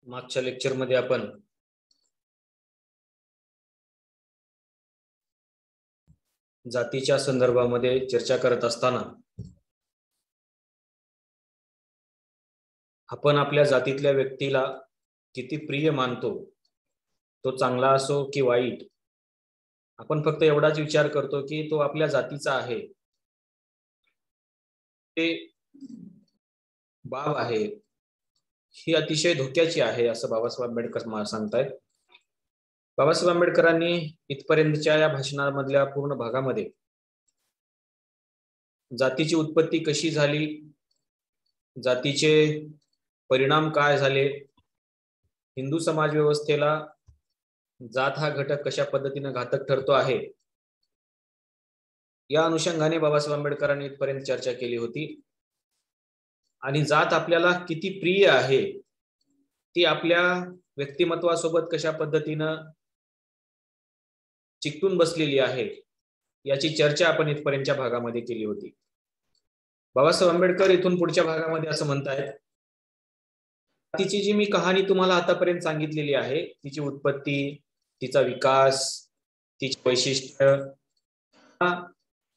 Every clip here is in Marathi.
मागच्या लेक्चरमध्ये आपण जातीच्या संदर्भामध्ये चर्चा करत असताना आपण आपल्या जातीतल्या व्यक्तीला किती प्रिय मानतो, तो चांगला असो की वाईट, आपण फक्त एवढाच विचार करतो की तो आपल्या जातीचा आहे, ते बाब आहे, ही अतिशय धोक्याची आहे असं बाबासाहेब आंबेडकर सांगतायत. बाबासाहेब आंबेडकरांनी इथपर्यंतच्या या भाषणामधल्या पूर्ण भागामध्ये जातीची उत्पत्ती कशी झाली, जातीचे परिणाम काय झाले, हिंदू समाज व्यवस्थेला जात हा घटक कशा पद्धतीने घातक ठरतो आहे, या अनुषंगाने बाबासाहेब आंबेडकरांनी इथपर्यंत चर्चा केली होती. आणि जात आपल्याला किती प्रिय आहे, ती आपल्या व्यक्तिमत्वासोबत कशा पद्धतीनं चिकटून बसलेली आहे, याची चर्चा आपण इथपर्यंतच्या भागामध्ये केली होती. बाबासाहेब आंबेडकर इथून पुढच्या भागामध्ये असं म्हणतायत, तिची जी मी कहाणी तुम्हाला आतापर्यंत सांगितलेली आहे, तिची उत्पत्ती, तिचा विकास, तिची वैशिष्ट्य,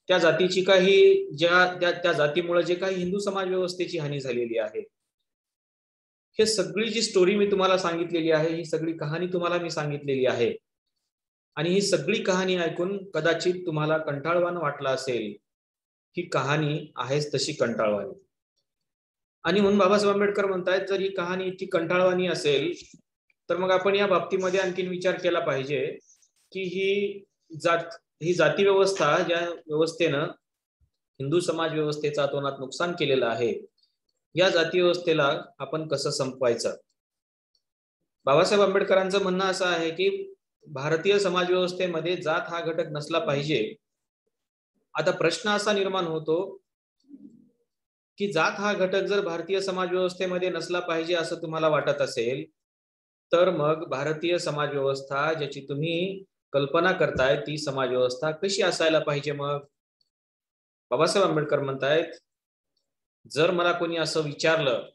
त्या जातीची काही त्या जातीमुळे जे काही हिंदू समाज व्यवस्थेची हानी झालेली आहे, हे सगळी जी स्टोरी मी तुम्हाला सांगितलेली आहे, ही सगळी कहाणी तुम्हाला मी सांगितलेली आहे. आणि ही सगळी कहाणी ऐकून कदाचित तुम्हाला कंटाळवाण वाटलं असेल. ही कहाणी आहेच तशी कंटाळवाणी. आणि म्हणून बाबासाहेब आंबेडकर म्हणतायत, जर ही कहाणी इतकी कंटाळवाणी असेल तर मग आपण या बाबतीमध्ये आणखीन विचार केला पाहिजे की ही जाती व्यवस्था, ज्या व्यवस्थेनं हिंदू समाज व्यवस्थेचा अतोनात नुकसान केलेलं आहे, या जाती व्यवस्थेला आपण कसं संपवायचं. बाबासाहेब आंबेडकरांचं म्हणणं असं आहे की भारतीय समाज व्यवस्थेमध्ये जात हा घटक नसला पाहिजे. आता प्रश्न असा निर्माण होतो की जात हा घटक जर भारतीय समाज व्यवस्थेमध्ये नसला पाहिजे असं तुम्हाला वाटत असेल, तर मग भारतीय समाज व्यवस्था ज्याची तुम्ही कल्पना करताय, ती समाज व्यवस्था कशी असायला पाहिजे. मग बाबासाहेब आंबेडकर म्हणतायत, जर मला कोणी असं विचारलं,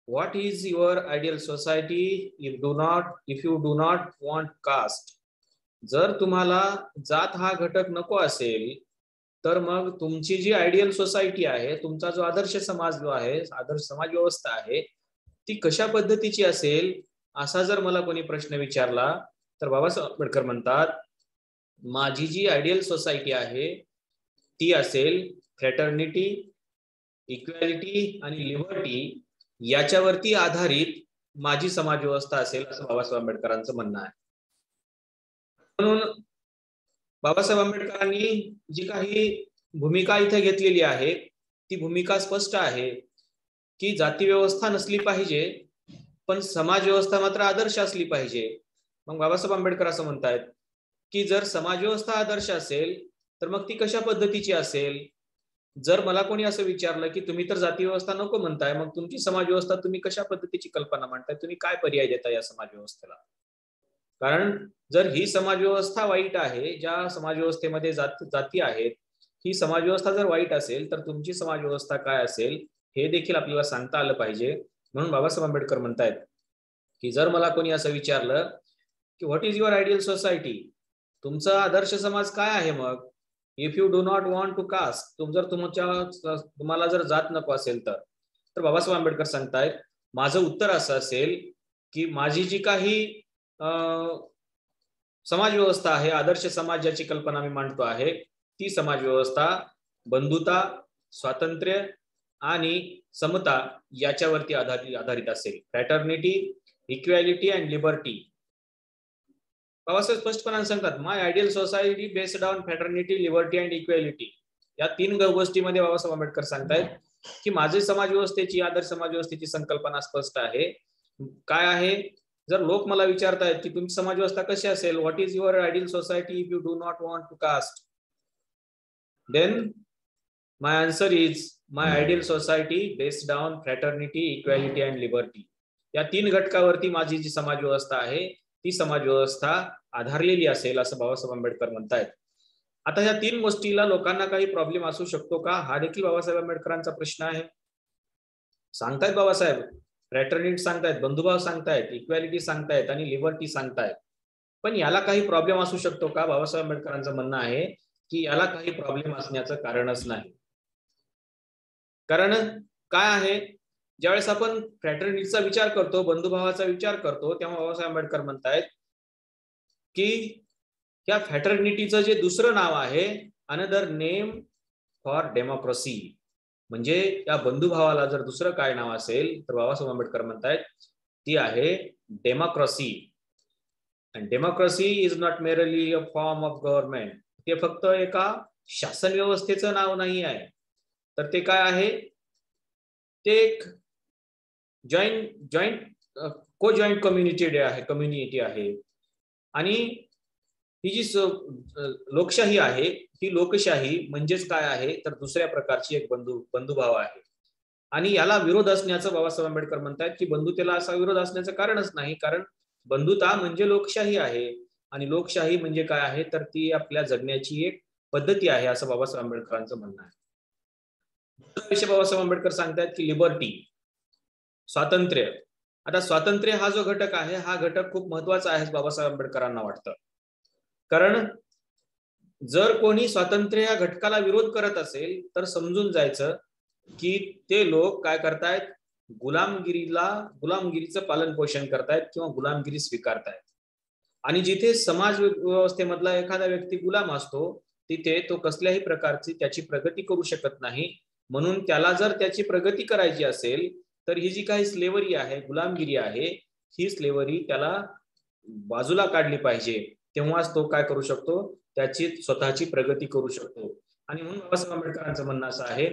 what is your ideal society if you do not want caste, जर तुम्हाला जात हा घटक नको असेल तर मग तुमची जी आयडियल सोसायटी आहे, तुमचा जो आदर्श समाज जो आहे, आदर्श समाज व्यवस्था आहे, ती कशा पद्धतीची असेल असा जर मला कोणी प्रश्न विचारला तर बाबासाहेब आंबेडकर म्हणतात, माझी जी आयडियल सोसायटी आहे ती असेल फ्रॅटर्निटी, इक्वॅलिटी आणि लिबर्टी याच्यावरती आधारित माझी समाज व्यवस्था असेल, असं बाबासाहेब आंबेडकरांचं म्हणणं आहे. म्हणून बाबासाहेब आंबेडकरांनी जी काही भूमिका इथे घेतलेली आहे, ती भूमिका स्पष्ट आहे की जाती व्यवस्था नसली पाहिजे, पण समाज व्यवस्था मात्र आदर्श असली पाहिजे. मग बाबासाहेब आंबेडकर असं म्हणतायत की जर समाज व्यवस्था आदर्श असेल तर मग ती कशा पद्धतीची असेल. जर मला कोणी असं विचारलं की तुम्ही तर जाती व्यवस्था नको म्हणताय, मग तुमची समाज व्यवस्था तुम्ही कशा पद्धतीची कल्पना मांडताय, तुम्ही काय पर्याय देता या समाज व्यवस्थेला. कारण जर ही समाज व्यवस्था वाईट आहे, ज्या समाज व्यवस्थेमध्ये जाती आहेत, ही समाज व्यवस्था जर वाईट असेल तर तुमची समाज व्यवस्था काय असेल हे देखील आपल्याला सांगता आलं पाहिजे. म्हणून बाबासाहेब आंबेडकर म्हणतायत की जर मला कोणी असं विचारलं की what is your ideal society, तुमचा आदर्श समाज काय आहे, मग if you do not want to caste, तुम्हाला जर जात नको असेल तर बाबासाहेब आंबेडकर सांगतायत, माझं उत्तर असं असेल की माझी जी काही समाज व्यवस्था आहे, आदर्श समाज ज्याची कल्पना मी मांडतो आहे, ती समाज व्यवस्था बंधुता, स्वातंत्र्य आणि समता याच्यावरती आधारित असेल. Fraternity, equality and liberty. Babasaheb स्पष्टपणे सांगतात, my ideal society based on fraternity, liberty and equality. या तीन गोष्टीमध्ये बाबासाहेब आंबेडकर सांगतायत की माझी समाज व्यवस्थेची, आदर्श समाज व्यवस्थेची संकल्पना स्पष्ट आहे. काय आहे, जर लोक मला विचारतायत की तुमची समाज व्यवस्था कशी असेल, what is your ideal society if you do not want to caste, then my answer is my ideal society based on fraternity, equality and liberty. या तीन घटकावरती माझी जी समाज व्यवस्था आहे ती समाज व्यवस्था आधारलेली असेल, असं बाबासाहेब आंबेडकर म्हणतायत. आता या तीन गोष्टीला लोकांना काही प्रॉब्लेम असू शकतो का, हा देखील बाबासाहेब आंबेडकरांचा प्रश्न आहे. सांगतायत बाबासाहेब, फ्रॅटर्निटी सांगतायत, बंधुभाव सांगतायत, इक्वॅलिटी सांगतायत आणि लिबर्टी सांगतायत. पण याला काही प्रॉब्लेम असू शकतो का? बाबासाहेब आंबेडकरांचं म्हणणं आहे की याला काही प्रॉब्लेम असण्याचं कारणच नाही. कारण काय आहे, ज्यावेळेस आपण फ्रॅटर्निटीचा विचार करतो, बंधुभावाचा विचार करतो, तेव्हा बाबासाहेब आंबेडकर म्हणतायत की या फ्रॅटर्निटीचं जे दुसरं नाव आहे, अनदर नेम फॉर डेमोक्रेसी, म्हणजे या बंधुभावाला जर दुसरं काय नाव असेल तर बाबासाहेब आंबेडकर म्हणतायत ती आहे democracy. And democracy is not merely a form of government. ते फक्त एका शासन व्यवस्थेचं नाव नाही आहे, तर ते काय आहे, ते एक जॉईंट को जॉईंट कम्युनिटी आहे. आणि ही जी लोकशाही आहे, ही लोकशाही म्हणजेच काय आहे तर दुसऱ्या प्रकारची एक बंधुभाव आहे. आणि याला विरोध असण्याचं बाबासाहेब आंबेडकर म्हणतात की बंधुतेला असा विरोध असण्याचं कारणच नाही, कारण बंधुता म्हणजे लोकशाही आहे आणि लोकशाही म्हणजे काय आहे तर ती आपल्या जगण्याची एक पद्धती आहे, असं बाबासाहेब आंबेडकरांचं म्हणणं आहे. विषय बाबासाहेब आंबेडकर सांगतात की लिबर्टी, स्वातंत्र्य. आता स्वातंत्र्य हा जो घटक आहे, हा घटक खूप महत्वाचा आहे बाबासाहेब आंबेडकरांना वाटतं. कारण जर कोणी स्वातंत्र्य या घटकाला विरोध करत असेल तर समजून जायचं की ते लोक काय करतायत, गुलामगिरीचं पालन पोषण करतायत किंवा गुलामगिरी स्वीकारतायत. आणि जिथे समाज व्यवस्थेमधला एखादा व्यक्ती गुलाम असतो तिथे तो कसल्याही प्रकारची त्याची प्रगती करू शकत नाही. म्हणून त्याला जर त्याची प्रगती करायची असेल तर ही जी काही स्लेवरी आहे, गुलामगिरी आहे, ही स्लेवरी त्याला बाजूला काढली पाहिजे, तेव्हाच तो काय करू शकतो, त्याची स्वतःची प्रगती करू शकतो. आणि म्हणून बाबासाहेब आंबेडकरांचं म्हणणं असं आहे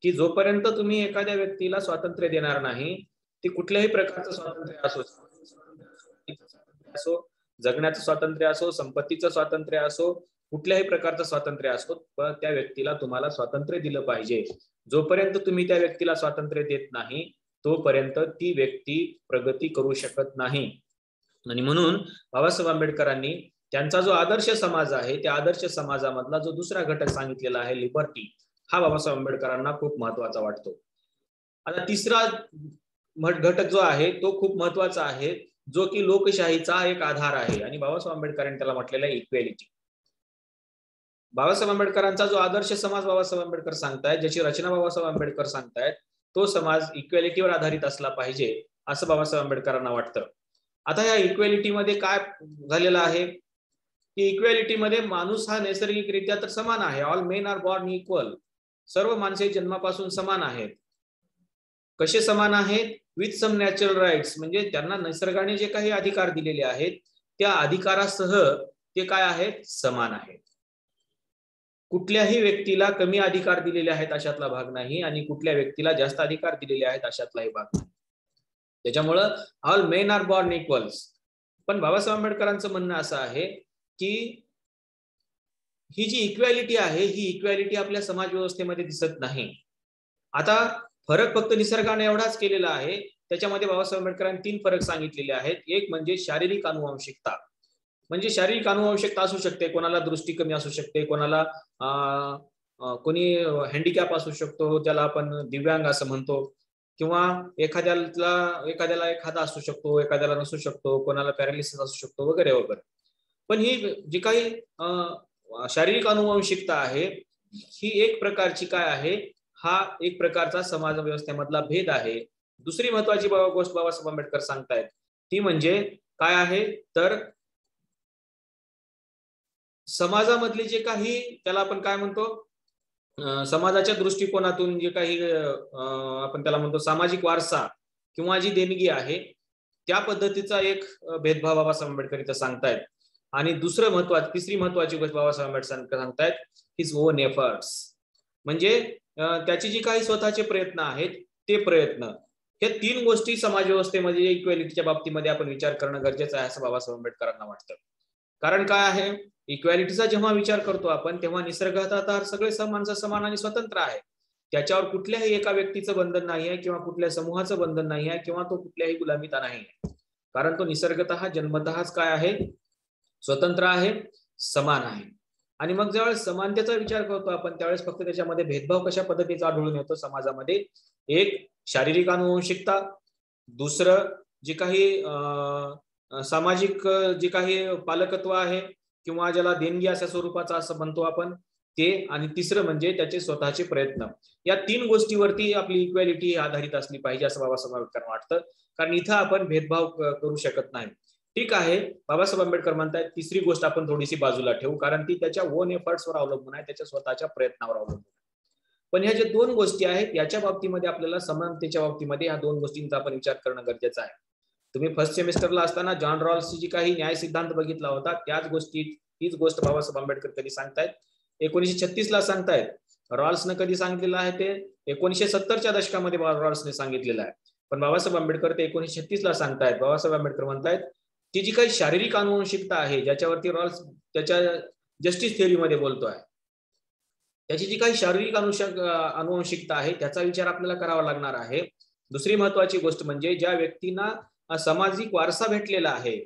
की जोपर्यंत तुम्ही एखाद्या व्यक्तीला स्वातंत्र्य देणार नाही, ते कुठल्याही प्रकारचं स्वातंत्र्य असो, जगण्याचं स्वातंत्र्य असो, संपत्तीचं स्वातंत्र्य असो, कुठल्याही प्रकारचं स्वातंत्र्य असो, पण त्या व्यक्तीला तुम्हाला स्वातंत्र्य दिलं पाहिजे. जोपर्यंत तुम्ही त्या व्यक्तीला स्वातंत्र्य देत नाही तोपर्यंत ती व्यक्ती प्रगती करू शकत नाही. आणि म्हणून बाबासाहेब आंबेडकरांनी त्यांचा जो आदर्श समाज आहे, त्या आदर्श समाजामधला जो दुसरा घटक सांगितलेला आहे लिबर्टी, हा बाबासाहेब आंबेडकरांना खूप महत्वाचा वाटतो. आता तिसरा घटक जो आहे तो खूप महत्वाचा आहे, जो की लोकशाहीचा एक आधार आहे, आणि बाबासाहेब आंबेडकरांनी त्याला म्हटलेलं आहे इक्वेलिटी. बाबासाहेब आंबेडकरांचा जो आदर्श समाज बाबासाहेब आंबेडकर सांगतायत, ज्याची रचना बाबासाहेब आंबेडकर सांगतायत, तो समाज इक्वेलिटीवर आधारित असला पाहिजे असं बाबासाहेब आंबेडकरांना वाटतं. आता या इक्वेलिटीमध्ये काय झालेलं आहे की इक्वेलिटीमध्ये माणूस हा नैसर्गिकरित्या तर समान आहे. All men are born equal. सर्व माणसे जन्मापासून समान आहेत. कसे समान आहेत? विथ सम नॅचरल राईट्स, म्हणजे त्यांना निसर्गाने जे काही अधिकार दिलेले आहेत त्या अधिकारासह ते काय आहेत, समान आहेत. कुठल्याही व्यक्तीला कमी अधिकार दिलेले आहेत अशातला भाग नाही आणि कुठल्या व्यक्तीला जास्त अधिकार दिलेले आहेत अशातलाही भाग नाही. त्याच्यामुळं all men are born equals. पण बाबासाहेब आंबेडकरांचं म्हणणं असं आहे की ही जी इक्वॅलिटी आहे, ही इक्वॅलिटी आपल्या समाज व्यवस्थेमध्ये दिसत नाही. आता फरक फक्त निसर्गाने एवढाच केलेला आहे. त्याच्यामध्ये बाबासाहेब आंबेडकरांनी 3 फरक सांगितलेले आहेत. एक म्हणजे शारीरिक आनुवंशिकता. म्हणजे शारीरिक आनुवंशिकता असू शकते, कोणाला दृष्टी कमी असू शकते, कोणाला कोणी हँडिकॅप असू शकतो, त्याला आपण दिव्यांग असं म्हणतो, किंवा एखाद्याला एखादा असू शकतो, एखाद्याला नसू शकतो, कोणाला पॅरालिसिस असू शकतो, वगैरे वगैरे. पण ही जी काही शारीरिक आनुवंशिकता आहे, ही एक प्रकारची काय आहे, हा एक प्रकारचा समाज व्यवस्थेमधला भेद आहे. दुसरी महत्वाची गोष्ट बाबासाहेब आंबेडकर सांगतायत ती म्हणजे काय आहे तर समाजामधले जे काही, त्याला आपण काय म्हणतो, समाजाच्या दृष्टिकोनातून जे काही आपण त्याला म्हणतो सामाजिक वारसा किंवा जी देणगी आहे, त्या पद्धतीचा एक भेदभाव बाबासाहेब आंबेडकर इथं सांगतायत. आणि तिसरी महत्वाची गोष्ट बाबासाहेब आंबेडकर सांगतायत, हिज ओन एफर्ट्स, म्हणजे त्याची जी काही स्वतःचे प्रयत्न आहेत ते प्रयत्न. हे 3 गोष्टी समाज व्यवस्थेमध्ये इक्वॅलिटीच्या बाबतीमध्ये आपण विचार करणं गरजेचं आहे असं बाबासाहेब आंबेडकरांना वाटतं. कारण काय आहे, इक्वॅलिटीचा जेव्हा विचार करतो आपण तेव्हा निसर्गात सगळे माणसं समान आणि स्वतंत्र आहे. त्याच्यावर कुठल्याही एका व्यक्तीचं बंधन नाही आहे किंवा कुठल्या समूहाचं बंधन नाही आहे किंवा तो कुठल्याही गुलामीता नाही आहे. कारण तो निसर्गतः जन्मतःच काय आहे, स्वतंत्र आहे, समान आहे. आणि मग ज्यावेळेस समानतेचा विचार करतो आपण त्यावेळेस फक्त त्याच्यामध्ये भेदभाव कशा पद्धतीचा आढळून येतो समाजामध्ये, एक शारीरिक आनुवंशिकता दुसरं जे काही सामाजिक जे काही पालकत्व आहे किंवा ज्याला देणगी अशा स्वरूपाचा असं म्हणतो आपण ते, आणि तिसरं म्हणजे त्याचे स्वतःचे प्रयत्न. या 3 गोष्टीवरती आपली इक्वॅलिटी आधारित असली पाहिजे असं बाबासाहेब आंबेडकरांना वाटतं, कारण इथं आपण भेदभाव करू शकत नाही. ठीक आहे, बाबासाहेब आंबेडकर म्हणतात तिसरी गोष्ट आपण थोडीशी बाजूला ठेवू, कारण ती त्याच्या ओन एफर्ट्सवर अवलंबून आहे, त्याच्या स्वतःच्या प्रयत्नावर अवलंबून आहे. पण ह्या ज्या 2 गोष्टी आहेत याच्या बाबतीमध्ये आपल्याला समानतेच्या बाबतीमध्ये ह्या 2 गोष्टींचा आपण विचार करणं गरजेचं आहे. तुम्ही फर्स्ट सेमिस्टरला असताना जॉन रॉल्सची जी काही न्याय सिद्धांत बघितला होता, त्याच गोष्टी तीच गोष्ट बाबासाहेब आंबेडकर कधी सांगतायत 1936 ला सांगतायत. रॉल्सनं कधी सांगितलेलं आहे ते 1970च्या दशकामध्ये रॉल्सने सांगितलेलं आहे. पण बाबासाहेब आंबेडकर ते 1936 ला सांगतायत. बाबासाहेब आंबेडकर म्हणतायत की जी काही शारीरिक आनुवंशिकता आहे ज्याच्यावरती रॉल्स त्याच्या जस्टिस थिअरीमध्ये बोलतोय, त्याची जी काही शारीरिक आनुवंशिकता आहे त्याचा विचार आपल्याला करावा लागणार आहे. दुसरी महत्वाची गोष्ट म्हणजे ज्या व्यक्तींना सामाजिक वारसा भेटलेला आहे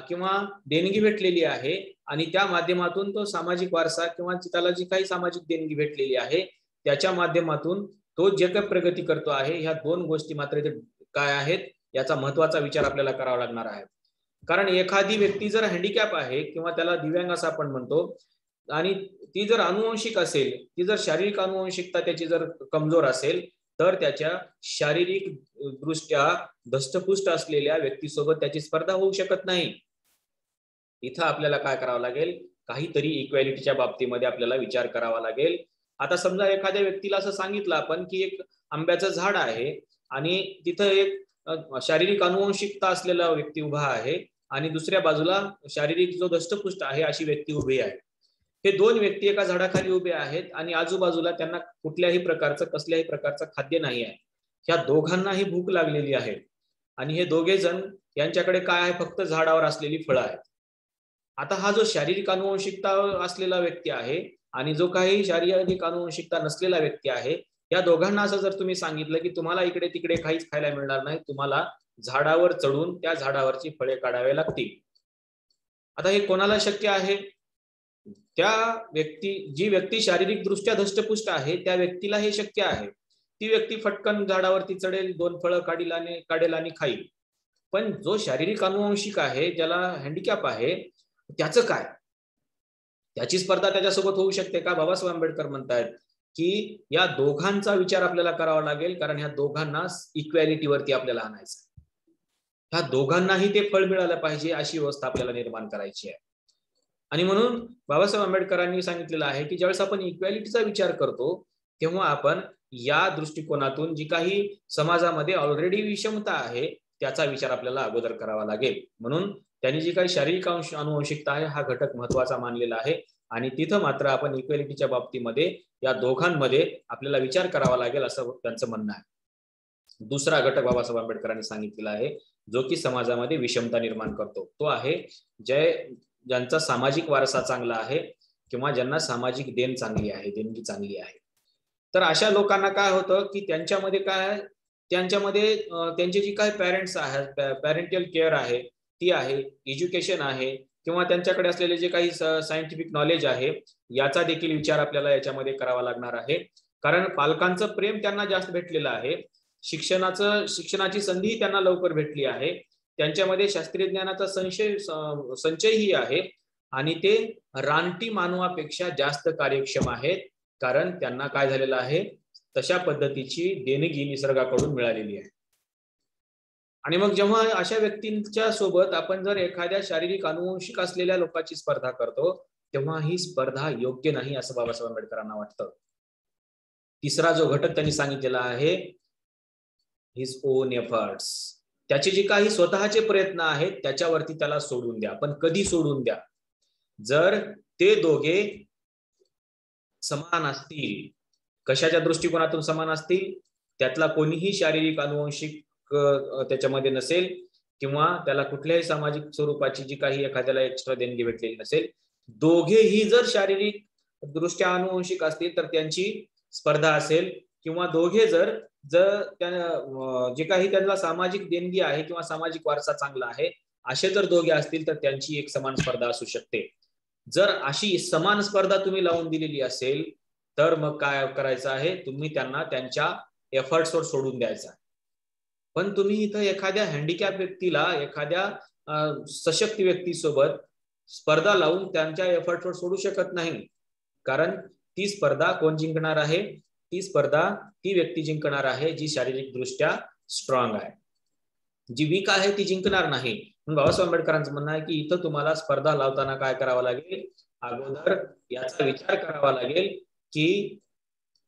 किंवा देणगी भेटलेली आहे आणि त्या माध्यमातून तो सामाजिक वारसा किंवा त्याला जी काही सामाजिक देणगी भेटलेली आहे त्याच्या माध्यमातून तो जे काही प्रगती करतो आहे, ह्या 2 गोष्टी मात्र काय आहेत याचा महत्वाचा विचार आपल्याला करावा लागणार आहे. कारण एखादी व्यक्ती जर हँडिकॅप आहे किंवा त्याला दिव्यांग असं आपण म्हणतो आणि ती जर आनुवंशिक असेल, ती जर शारीरिक आनुवंशिकता त्याची जर कमजोर असेल तर त्याच्या शारीरिक दृष्ट्या धष्टपुष्ट असलेल्या व्यक्तीसोबत त्याची स्पर्धा होऊ शकत नाही. इथं आपल्याला काय करावं लागेल, काहीतरी इक्वॅलिटीच्या बाबतीमध्ये आपल्याला विचार करावा लागेल. आता समजा एखाद्या व्यक्तीला असं सांगितलं आपण की एक आंब्याचं झाड आहे आणि तिथं एक शारीरिक आनुवंशिकता असलेला व्यक्ती उभा आहे आणि दुसऱ्या बाजूला शारीरिक जो धष्टपुष्ट आहे अशी व्यक्ती उभी आहे. हे 2 व्यक्ती एका झाडाखाली उभे आहेत आणि आजूबाजूला त्यांना कुठल्याही प्रकारचं खाद्य नाही आहे. ह्या दोघांनाही भूक लागलेली आहे आणि हे दोघे जण यांच्याकडे काय आहे, फक्त झाडावर असलेली फळं आहेत. आता हा जो शारीरिक आनुवंशिकता असलेला व्यक्ती आहे आणि जो काही शारीरिक आनुवंशिकता नसलेला व्यक्ती आहे, या दोघांना असं जर तुम्ही सांगितलं की तुम्हाला इकडे तिकडे काहीच खायला मिळणार नाही, तुम्हाला झाडावर चढून त्या झाडावरची फळे काढावे लागतील. आता हे कोणाला शक्य आहे? जी व्यक्ती शारीरिक दृष्ट्या धष्टपुष्ट आहे त्या व्यक्तीला हे शक्य आहे. ती व्यक्ती फटकन झाडावरती चढेल, 2 फळं काढेल आणि खाईल. पण जो शारीरिक आनुवंशिक आहे, ज्याला हँडिकॅप आहे, त्याचं काय? त्याची स्पर्धा त्याच्यासोबत होऊ शकते का? बाबासाहेब आंबेडकर म्हणतायत की या दोघांचा विचार आपल्याला करावा लागेल, कारण ह्या दोघांना इक्वॅलिटीवरती आपल्याला आणायचं. ह्या दोघांनाही ते फळ मिळालं पाहिजे अशी व्यवस्था आपल्याला निर्माण करायची आहे. आणि म्हणून बाबासाहेब आंबेडकरांनी सांगितलेलं आहे की ज्यावेळेस आपण इक्वॅलिटीचा विचार करतो तेव्हा आपण या दृष्टिकोनातून जी काही समाजामध्ये ऑलरेडी विषमता आहे त्याचा विचार आपल्याला अगोदर करावा लागेल. म्हणून त्यांनी जी काही शारीरिक आनुवंशिकता आहे हा घटक महत्वाचा मानलेला आहे आणि तिथं मात्र आपण इक्वॅलिटीच्या बाबतीमध्ये या दोघांमध्ये आपल्याला विचार करावा लागेल असं त्यांचं म्हणणं आहे. दुसरा घटक बाबासाहेब आंबेडकरांनी सांगितलेला आहे जो की समाजामध्ये विषमता निर्माण करतो, तो आहे ज्यांचा सामाजिक वारसा चांगला आहे किंवा ज्यांना सामाजिक देणगी चांगली आहे. तर अशा लोकांना काय होतं की त्यांच्यामध्ये त्यांची जी काही पेरेंट्स आहेत, पॅरेंटल केअर आहे ती आहे, एज्युकेशन आहे किंवा त्यांच्याकडे असलेले जे काही सायंटिफिक नॉलेज आहे याचा देखील विचार आपल्याला याच्यामध्ये करावा लागणार आहे. कारण पालकांचं प्रेम त्यांना जास्त भेटलेलं आहे, शिक्षणाची संधी त्यांना लवकर भेटली आहे, त्यांच्यामध्ये शास्त्रीय ज्ञानाचा संचयही आहे आणि ते रानटी मानवापेक्षा जास्त कार्यक्षम आहेत, कारण त्यांना काय झालेलं आहे, तशा पद्धतीची देणगी निसर्गाकडून मिळालेली आहे. आणि मग जेव्हा अशा व्यक्तींच्या सोबत आपण जर एखाद्या शारीरिक आनुवंशिक असलेल्या लोकांची स्पर्धा करतो तेव्हा ही स्पर्धा योग्य नाही असं बाबासाहेब आंबेडकरांना वाटतं. तिसरा जो घटक त्यांनी सांगितलेला आहे हिज ओन एफर्ट्स, त्याचे जे काही स्वतःचे प्रयत्न आहेत त्याच्यावरती त्याला सोडून द्या. पण कधी सोडून द्या? जर ते दोघे समान असतील. कशाच्या दृष्टिकोनातून समान असतील? त्यातला कोणीही शारीरिक आनुवंशिक त्याच्यामध्ये नसेल किंवा त्याला कुठल्याही सामाजिक स्वरूपाची जी काही एखाद्याला एक्स्ट्रा देणगी भेटलेली नसेल. दोघेही जर शारीरिक दृष्ट्या आनुवंशिक असतील तर त्यांची स्पर्धा असेल किंवा दोघे जर जे काही त्यांना सामाजिक देणगी आहे किंवा सामाजिक वारसा चांगला आहे असे जर दोघे असतील तर त्यांची एक समान स्पर्धा असू शकते. जर अशी समान स्पर्धा तुम्ही लावून दिलेली असेल तर मग काय करायचं आहे, तुम्ही त्यांना त्यांच्या एफर्ट्सवर सोडून द्यायचा. पण तुम्ही इथं एखाद्या हँडिकॅप व्यक्तीला, एखाद्या सशक्त व्यक्तीसोबत स्पर्धा लावून त्यांच्या एफर्टवर सोडू शकत नाही, कारण ती स्पर्धा कोण जिंकणार आहे? ती स्पर्धा ती व्यक्ती जिंकणार आहे जी शारीरिक दृष्ट्या स्ट्रॉंग आहे. जी वीक आहे ती जिंकणार नाही. म्हणून बाबासाहेब आंबेडकरांचं म्हणणं आहे की इथं तुम्हाला स्पर्धा लावताना काय करावं लागेल? अगोदर याचा विचार करावा लागेल की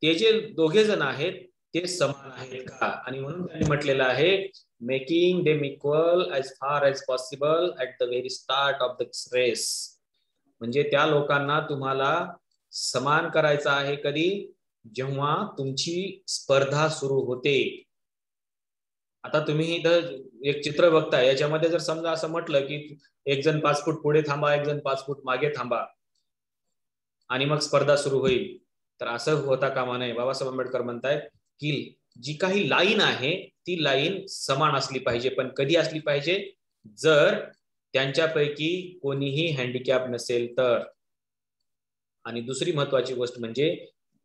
ते जे दोघे जण आहेत ते समान आहेत का? आणि म्हणून त्यांनी म्हटलेलं आहे, making them equal as far as possible at the very start of the race. म्हणजे त्या लोकांना तुम्हाला समान करायचं आहे कधी? जेव्हा तुमची स्पर्धा सुरू होते. आता तुम्ही इथं एक चित्र बघताय, याच्यामध्ये जर समजा असं म्हटलं की एक जण 5 फूट पुढे थांबा, एक जण 5 फूट मागे थांबा आणि मग स्पर्धा सुरू होईल, तर असं होता कामा नये. बाबासाहेब आंबेडकर म्हणतायत की जी काही लाईन आहे ती लाईन समान असली पाहिजे. पण कधी असली पाहिजे? जर त्यांच्यापैकी कोणीही हँडिकॅप नसेल तर. आणि दुसरी महत्वाची गोष्ट म्हणजे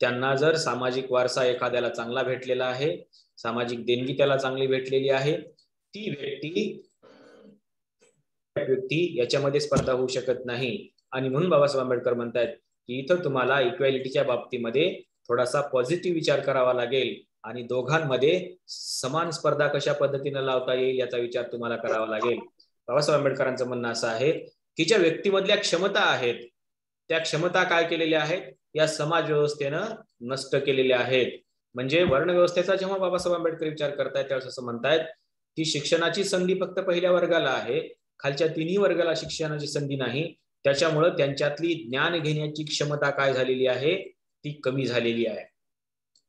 त्यांना जर सामाजिक वारसा एखाद्याला चांगला भेटलेला आहे, सामाजिक देणगी त्याला चांगली भेटलेली आहे, ती व्यक्ती याच्यामध्ये स्पर्धा होऊ शकत नाही. आणि म्हणून बाबासाहेब आंबेडकर म्हणतात की इथं तुम्हाला इक्वॅलिटीच्या बाबतीमध्ये थोडासा पॉझिटिव्ह विचार करावा लागेल आणि दोघांमध्ये समान स्पर्धा कशा पद्धतीने लावता येईल याचा विचार तुम्हाला करावा लागेल. बाबासाहेब आंबेडकरांचं म्हणणं असं आहे की ज्या व्यक्तीमधल्या क्षमता आहेत त्या क्षमता काय केलेल्या आहेत? या समाज व्यवस्थेनं नष्ट केलेल्या आहेत. म्हणजे वर्ण व्यवस्थेचा जेव्हा बाबासाहेब आंबेडकर विचार करतायत त्यावेळेस असं म्हणतायत की शिक्षणाची संधी फक्त पहिल्या वर्गाला आहे, खालच्या तिन्ही वर्गाला शिक्षणाची संधी नाही. त्याच्यामुळे त्यांच्यातली ज्ञान घेण्याची क्षमता काय झालेली आहे? ती कमी झालेली आहे.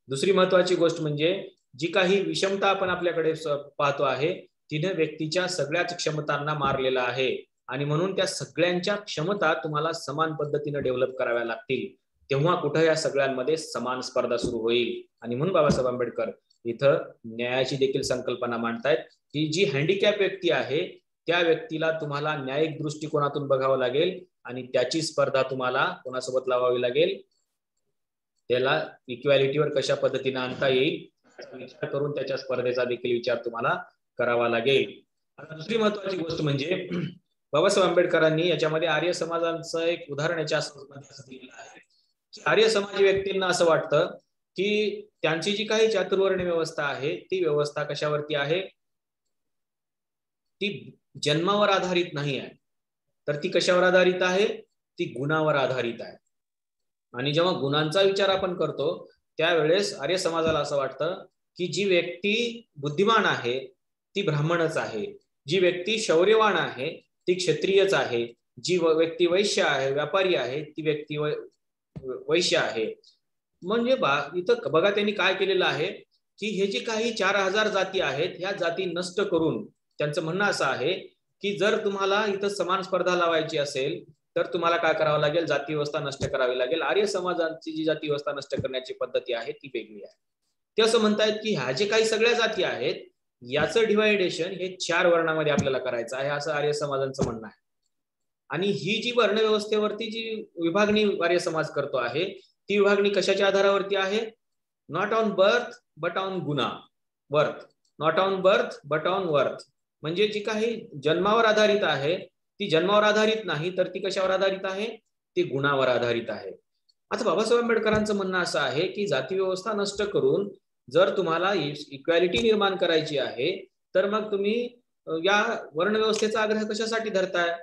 दुसरी महत्वाची गोष्ट म्हणजे जी काही विषमता आपण आपल्याकडे पाहतो आहे तिने व्यक्तीच्या सगळ्याच क्षमतांना मारलेला आहे. आणि म्हणून त्या सगळ्यांच्या क्षमता तुम्हाला समान पद्धतीने डेव्हलप कराव्या लागतील, तेव्हा कुठं या सगळ्यांमध्ये समान स्पर्धा सुरू होईल. आणि म्हणून बाबासाहेब आंबेडकर इथं न्यायाची देखील संकल्पना मांडतायत की जी हँडिकॅप व्यक्ती आहे त्या व्यक्तीला तुम्हाला न्यायिक दृष्टिकोनातून बघावं लागेल आणि त्याची स्पर्धा तुम्हाला कोणासोबत लावावी लागेल? त्याला इक्वॅलिटीवर कशा पद्धतीने आणता येईल विचार करून त्याच्या स्पर्धेचा देखील विचार तुम्हाला करावा लागेल. आता दुसरी महत्वाची गोष्ट म्हणजे बाबासाहेब आंबेडकरांनी याच्यामध्ये आर्य समाजाचं एक उदाहरण याच्या दिलेलं आहे. आर्य समाजी व्यक्तींना असं वाटतं की त्यांची जी काही चातुर्वर्ण्य व्यवस्था आहे ती व्यवस्था कशावरती आहे? ती जन्मावर आधारित नाही आहे, तर ती कशावर आधारित आहे? ती गुणावर आधारित आहे. आणि जेव्हा गुणांचा विचार आपण करतो त्यावेळेस आर्य समाजाला असं वाटतं की जी व्यक्ती बुद्धिमान आहे ती ब्राह्मणच आहे, जी व्यक्ती शौर्यवान आहे ती क्षत्रियच आहे, जी व्यक्ती वैश्य आहे, व्यापारी आहे, ती व्यक्ती वैश्य आहे. म्हणजे इथं बघा त्यांनी काय केलेलं आहे की हे जे काही 4000 जाती आहेत ह्या जाती नष्ट करून त्यांचं म्हणणं असं आहे की जर तुम्हाला इथं समान स्पर्धा लावायची असेल तर तुम्हाला काय करावं लागेल? जाती व्यवस्था नष्ट करावी लागेल. आर्य समाजाची जी जाती व्यवस्था नष्ट करण्याची पद्धती आहे ती वेगळी आहे. ते असं म्हणतायत की ह्या जे काही सगळ्या जाती आहेत याचं डिवायडेशन हे 4 वर्णामध्ये आपल्याला करायचं आहे, असं आर्य समाजाचं म्हणणं आहे. आणि ही जी वर्ण व्यवस्थेवरती जी विभागणी आर्य समाज करतो आहे ती विभागणी कशाच्या आधारावरती आहे? Not on birth but on गुणा worth. Not on birth but on worth. म्हणजे जी काही जन्मावर आधारित आहे ती जन्मावर आधारित नाही, तर ती कशावर आधारित आहे? ती गुणावर आधारित आहे. आता बाबासाहेब आंबेडकरांचं म्हणणं असं आहे की जाती व्यवस्था नष्ट करून जर तुम्हाला इक्वॅलिटी निर्माण करायची आहे तर मग तुम्ही या वर्ण व्यवस्थेचा आग्रह कशासाठी धरताय?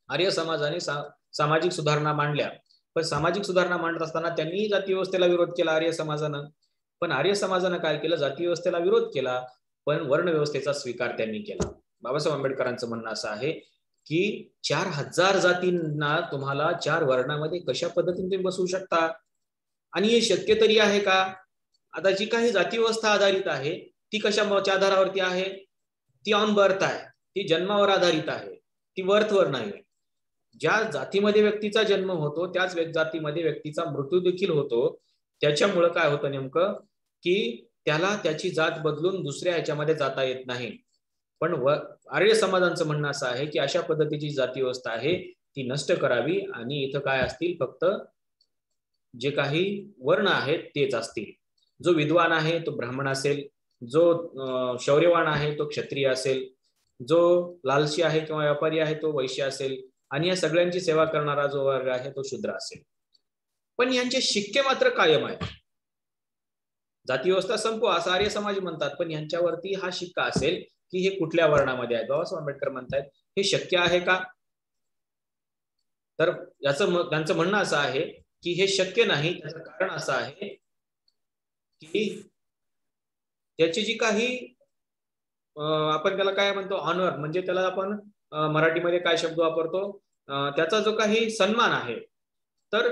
आर्य समाजाने सामाजिक सुधारणा मांडल्या, पण सामाजिक सुधारणा मांडत असताना त्यांनी जाती व्यवस्थेला विरोध केला आर्य समाजानं. पण आर्य समाजानं काय केलं? जाती व्यवस्थेला विरोध केला पण वर्ण व्यवस्थेचा स्वीकार त्यांनी केला. बाबासाहेब आंबेडकरांचं म्हणणं असं आहे की 4000 जातींना तुम्हाला 4 वर्णामध्ये कशा पद्धतीने तुम्ही बसवू शकता? आणि हे शक्य तरी आहे का? आता जी काही जाती व्यवस्था आधारित आहे ती कशाच्या आधारावरती आहे? ती ऑन बर्थ आहे, ती जन्मावर आधारित आहे, ती वर्थवर नाही. ज्या जातीमध्ये व्यक्तीचा जन्म होतो त्याच जातीमध्ये व्यक्तीचा मृत्यू देखील होतो. त्याच्यामुळे काय होतं नेमकं की त्याला त्याची जात बदलून दुसऱ्या ह्याच्यामध्ये जाता येत नाही. पण आर्य समाजाचं म्हणणं असं आहे की अशा पद्धतीची जाती व्यवस्था आहे ती नष्ट करावी आणि इथं काय असतील? फक्त जे काही वर्ण आहेत तेच असतील. जो विद्वान आहे तो ब्राह्मण असेल, जो शौर्यवान आहे तो क्षत्रिय असेल, जो लालची आहे किंवा व्यापारी आहे तो वैश्य असेल, आणि या सगळ्यांची सेवा करणारा जो वर्ग आहे तो शूद्र असेल. पण यांचे शिक्के मात्र कायम आहेत. जाती व्यवस्था संपवा असं आर्य समाज म्हणतात, पण यांच्यावरती हा शिक्का असेल की हे कुठल्या वर्णामध्ये आहे. बाबासाहेब आंबेडकर म्हणतात हे शक्य आहे का? तर याचं त्यांचं म्हणणं असं आहे की हे शक्य नाही. त्याचं कारण असं आहे की त्याची जी काही आपण त्याला काय म्हणतो ऑनर, म्हणजे त्याला आपण मराठीमध्ये काय शब्द वापरतो, त्याचा जो काही सन्मान आहे, तर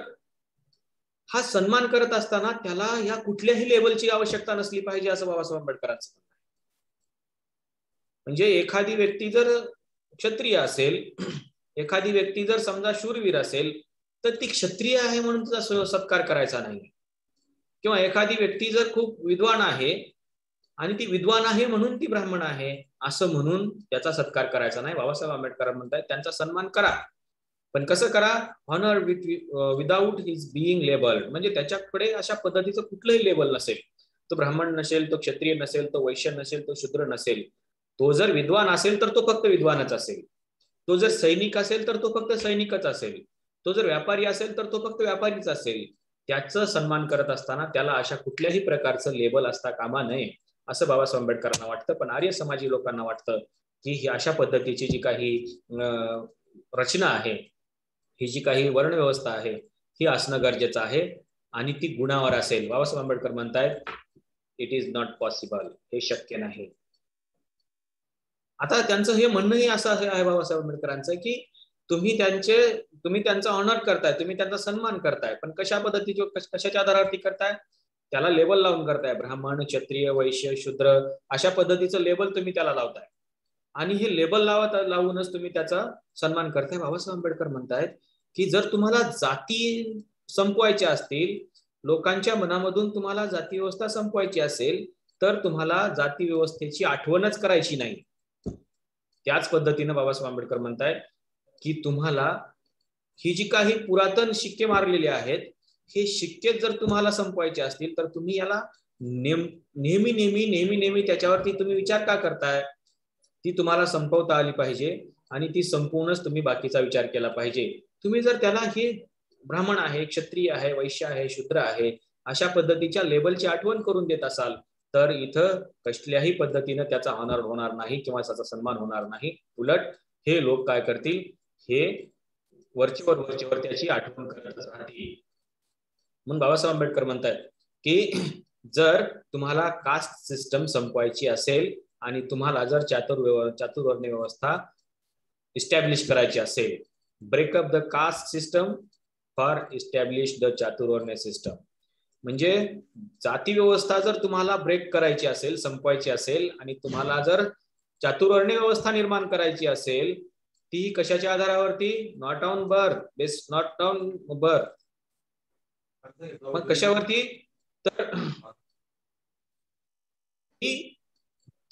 हा सन्मान करत असताना त्याला या कुठल्याही लेवलची आवश्यकता नसली पाहिजे असं बाबासाहेब आंबेडकरांचं म्हणणं आहे. म्हणजे एखादी व्यक्ती जर क्षत्रिय असेल, एखादी व्यक्ती जर समजा शूरवीर असेल, तर ती क्षत्रिय आहे म्हणून तिचा सत्कार करायचा नाही. किंवा एखादी व्यक्ती जर खूप विद्वान आहे आणि ती विद्वान आहे म्हणून ती ब्राह्मण आहे असं म्हणून त्याचा सत्कार करायचा नाही. बाबासाहेब आंबेडकर म्हणतात त्यांचा सन्मान करा, पण कसं करा? Honour without his being labelled, म्हणजे त्याच्याकडे अशा पद्धतीचं कुठलंही लेबल नसेल. तो ब्राह्मण नसेल, तो क्षत्रिय नसेल, तो वैश्य नसेल, तो शूद्र नसेल. तो जर विद्वान असेल तर तो फक्त विद्वानच असेल. तो जर सैनिक असेल तर तो फक्त सैनिकच असेल. तो जर व्यापारी असेल तर तो फक्त व्यापारीच असेल. त्याचं सन्मान करत असताना त्याला अशा कुठल्याही प्रकारचं लेबल असता कामा नये असं बाबासाहेब आंबेडकरांना वाटतं. पण आर्य समाजी लोकांना वाटतं की ही अशा पद्धतीची जी काही रचना आहे, ही जी काही वर्णव्यवस्था आहे, ही असणं गरजेचं आहे आणि ती गुणावर असेल. बाबासाहेब आंबेडकर म्हणतायत इट इज नॉट पॉसिबल, हे शक्य नाही. आता त्यांचं हे म्हणणंही असं आहे बाबासाहेब आंबेडकरांचं की तुम्ही त्यांचा ऑनर करताय, तुम्ही त्यांचा सन्मान करताय, पण कशा पद्धतीचे कशाच्या आधारावरती करताय? त्याला लेबल लावून करताय. ब्राह्मण, क्षत्रिय, वैश्य, शूद्र अशा पद्धतीचं लेबल तुम्ही त्याला लावताय आणि हे लेबल लावूनच तुम्ही त्याचा सन्मान करताय. बाबासाहेब आंबेडकर म्हणतायत की जर तुम्हाला जाती संपवायच्या असतील, लोकांच्या मनामधून तुम्हाला जाती व्यवस्था संपवायची असेल, तर तुम्हाला जाती व्यवस्थेची आठवणच करायची नाही. त्याच पद्धतीने बाबासाहेब आंबेडकर म्हणतायत की तुम्हाला ही जी काही पुरातन शिक्के मारलेले आहेत, हे शिक्के जर तुम्हाला संपवायचे असतील तर तुम्ही याला नेहमी नेहमी नेहमी नेहमी त्याच्यावरती तुम्ही विचार का करताय? ती तुम्हाला संपवता आली पाहिजे आणि ती संपवूनच तुम्ही बाकीचा विचार केला पाहिजे. तुम्ही जर त्याला हे ब्राह्मण आहे, क्षत्रिय आहे, वैश्य आहे, शूद्र आहे अशा पद्धतीच्या लेबलची आठवण करून देत असाल तर इथं कसल्याही पद्धतीने त्याचा ऑनर होणार नाही किंवा त्याचा सन्मान होणार नाही. उलट हे लोक काय करतील, हे वरचेवर त्याची आठवण करत राहतील. म्हणून बाबासाहेब आंबेडकर म्हणतात की जर तुम्हाला कास्ट सिस्टम संपवायची असेल आणि तुम्हाला जर चातुर्वर्ण व्यवस्था इस्टॅब्लिश करायची असेल, break up the caste system for establish the chaturvarna system. म्हणजे जाती व्यवस्था जर तुम्हाला ब्रेक करायची असेल, संपवायची असेल आणि तुम्हाला जर चातुर्वर्णी व्यवस्था निर्माण करायची असेल, ती कशाच्या आधारावरती? Not on birth based, not on birth, मग कशावरती? तर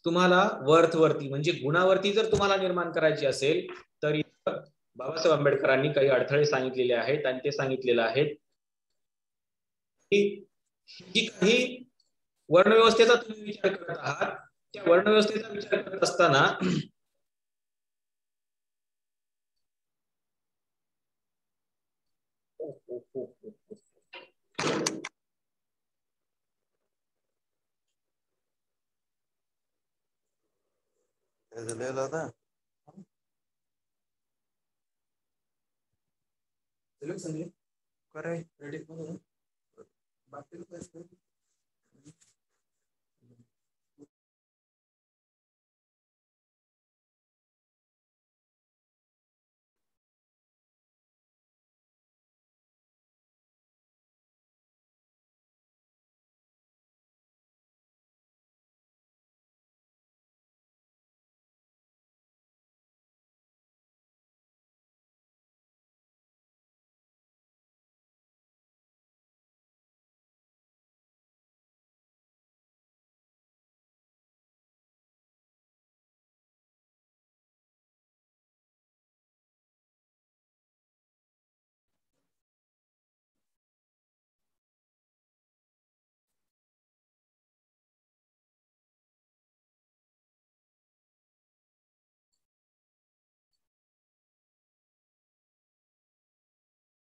तुम्हाला वर्थवरती म्हणजे गुणावरती जर तुम्हाला निर्माण करायची असेल तर बाबासाहेब आंबेडकरांनी काही अडथळे सांगितलेले आहेत आणि ते सांगितलेले आहेत की जी काही वर्णव्यवस्थेचा तुम्ही विचार करत आहात, त्या वर्णव्यवस्थेचा विचार करत असताना